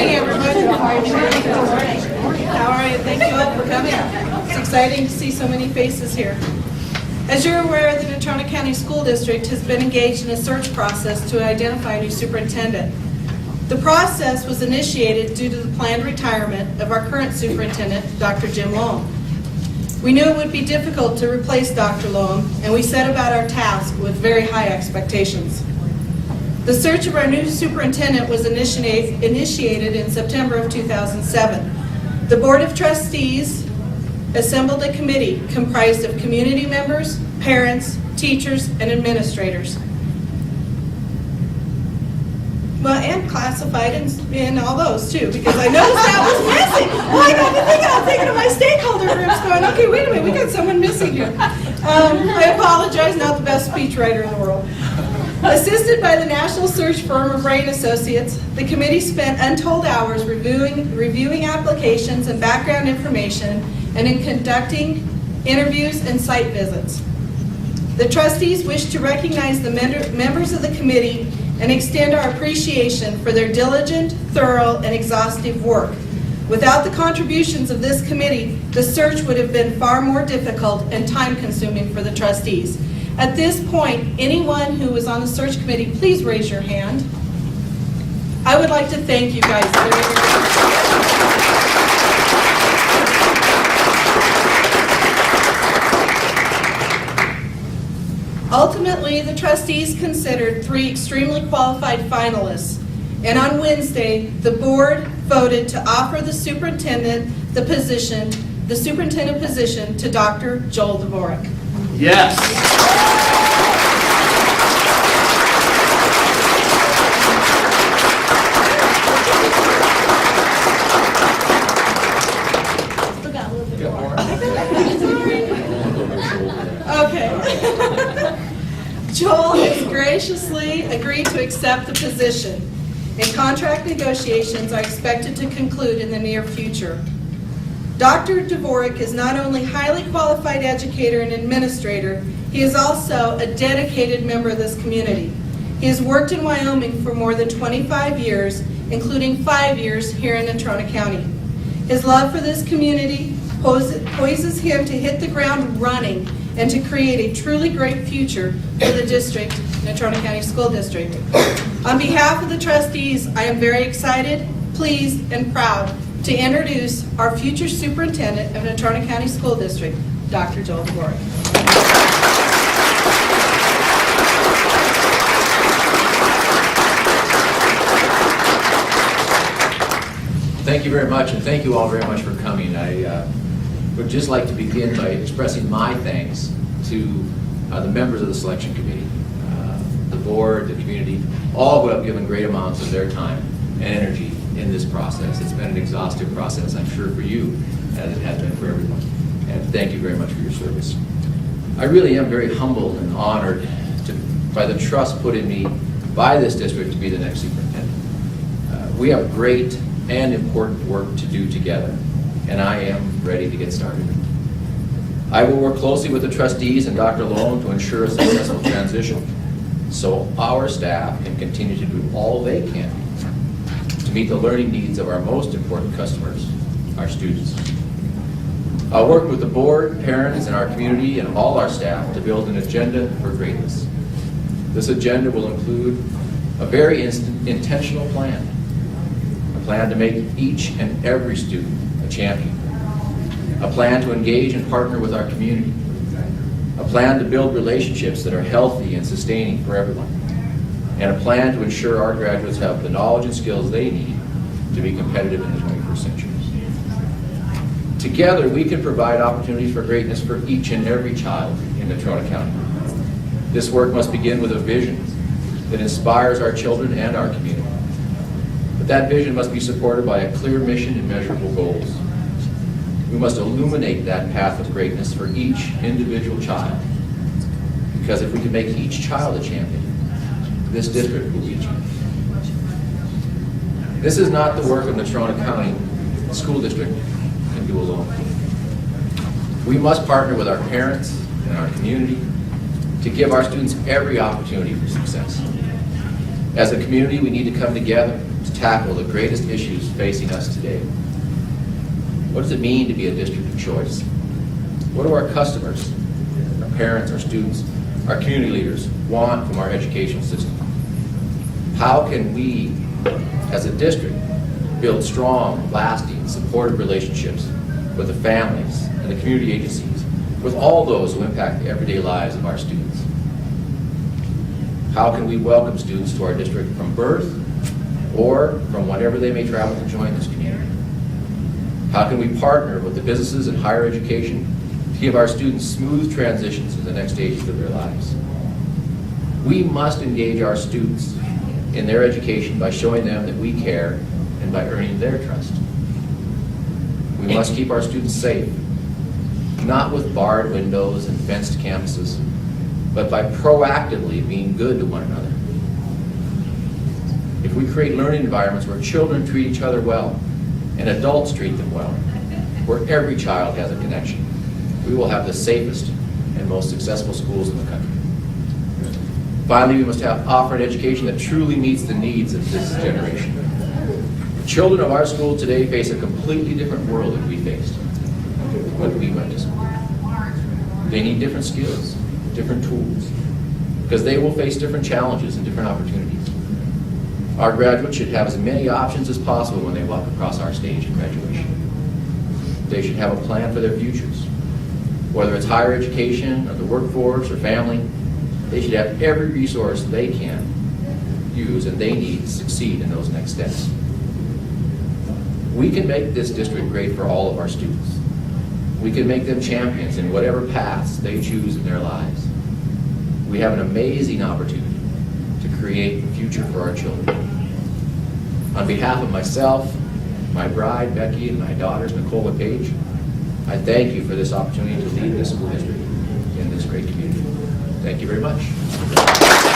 morning, everyone. How are you? Thank you all for coming. It's exciting to see so many faces here. As you're aware, the Natrona County School District has been engaged in a search process to identify a new superintendent. The process was initiated due to the planned retirement of our current superintendent, Dr. Jim Loam. We knew it would be difficult to replace Dr. Loam, and we set about our task with very high expectations. The search of our new superintendent was initiated in September of 2007. The Board of Trustees assembled a committee comprised of community members, parents, teachers, and administrators. Well, and classified and all those too, because I noticed that was missing. Well, I got to thinking of my stakeholder groups going, okay, wait a minute, we got someone missing here. I apologize, not the best speechwriter in the world. Assisted by the national search firm of Rain Associates, the committee spent untold hours reviewing applications and background information and in conducting interviews and site visits. The trustees wish to recognize the members of the committee and extend our appreciation for their diligent, thorough, and exhaustive work. Without the contributions of this committee, the search would have been far more difficult and time-consuming for the trustees. At this point, anyone who was on the search committee, please raise your hand. I would like to thank you guys very much. Ultimately, the trustees considered 3 extremely qualified finalists, and on Wednesday, the board voted to offer the superintendent position to Dr. Joel Dvorak. Yes. Still got a little bit more. Okay. Joel has graciously agreed to accept the position, and contract negotiations are expected to conclude in the near future. Dr. Dvorak is not only a highly qualified educator and administrator, he is also a dedicated member of this community. He has worked in Wyoming for more than 25 years, including 5 years here in Natrona County. His love for this community poises him to hit the ground running and to create a truly great future for the district, Natrona County School District. On behalf of the trustees, I am very excited, pleased, and proud to introduce our future superintendent of Natrona County School District, Dr. Joel Dvorak. Thank you very much, and thank you all very much for coming. I would just like to begin by expressing my thanks to the members of the selection committee, the board, the community, all who have given great amounts of their time and energy in this process. It's been an exhaustive process, I'm sure, for you, as it has been for everyone. And thank you very much for your service. I really am very humbled and honored by the trust put in me by this district to be the next superintendent. We have great and important work to do together, and I am ready to get started. I will work closely with the trustees and Dr. Loam to ensure a successful transition so our staff can continue to do all they can to meet the learning needs of our most important customers, our students. I'll work with the board, parents, and our community and all our staff to build an agenda for greatness. This agenda will include a very intentional plan, a plan to make each and every student a champion, a plan to engage and partner with our community, a plan to build relationships that are healthy and sustaining for everyone, and a plan to ensure our graduates have the knowledge and skills they need to be competitive in the 21st century. Together, we can provide opportunities for greatness for each and every child in Natrona County. This work must begin with a vision that inspires our children and our community. But that vision must be supported by a clear mission and measurable goals. We must illuminate that path of greatness for each individual child. Because if we can make each child a champion, this district will be a champion. This is not the work of Natrona County School District can do alone. We must partner with our parents and our community to give our students every opportunity for success. As a community, we need to come together, to tackle the greatest issues facing us today. What does it mean to be a district of choice? What do our customers, our parents, our students, our community leaders want from our educational system? How can we, as a district, build strong, lasting, supportive relationships with the families and the community agencies, with all those who impact the everyday lives of our students? How can we welcome students to our district from birth or from whenever they may travel to join this community? How can we partner with the businesses in higher education to give our students smooth transitions to the next stages of their lives? We must engage our students in their education by showing them that we care and by earning their trust. We must keep our students safe, not with barred windows and fenced campuses, but by proactively being good to one another. If we create learning environments where children treat each other well and adults treat them well, where every child has a connection, we will have the safest and most successful schools in the country. Finally, we must offer an education that truly meets the needs of this generation. Children of our school today face a completely different world than we faced when we went to school. They need different skills, different tools, because they will face different challenges and different opportunities. Our graduates should have as many options as possible when they walk across our stage at graduation. They should have a plan for their futures. Whether it's higher education, or the workforce, or family, they should have every resource they can use and they need to succeed in those next steps. We can make this district great for all of our students. We can make them champions in whatever paths they choose in their lives. We have an amazing opportunity to create a future for our children. On behalf of myself, my bride, Becky, and my daughters, Nicole and Paige, I thank you for this opportunity to lead this school district in this great community. Thank you very much.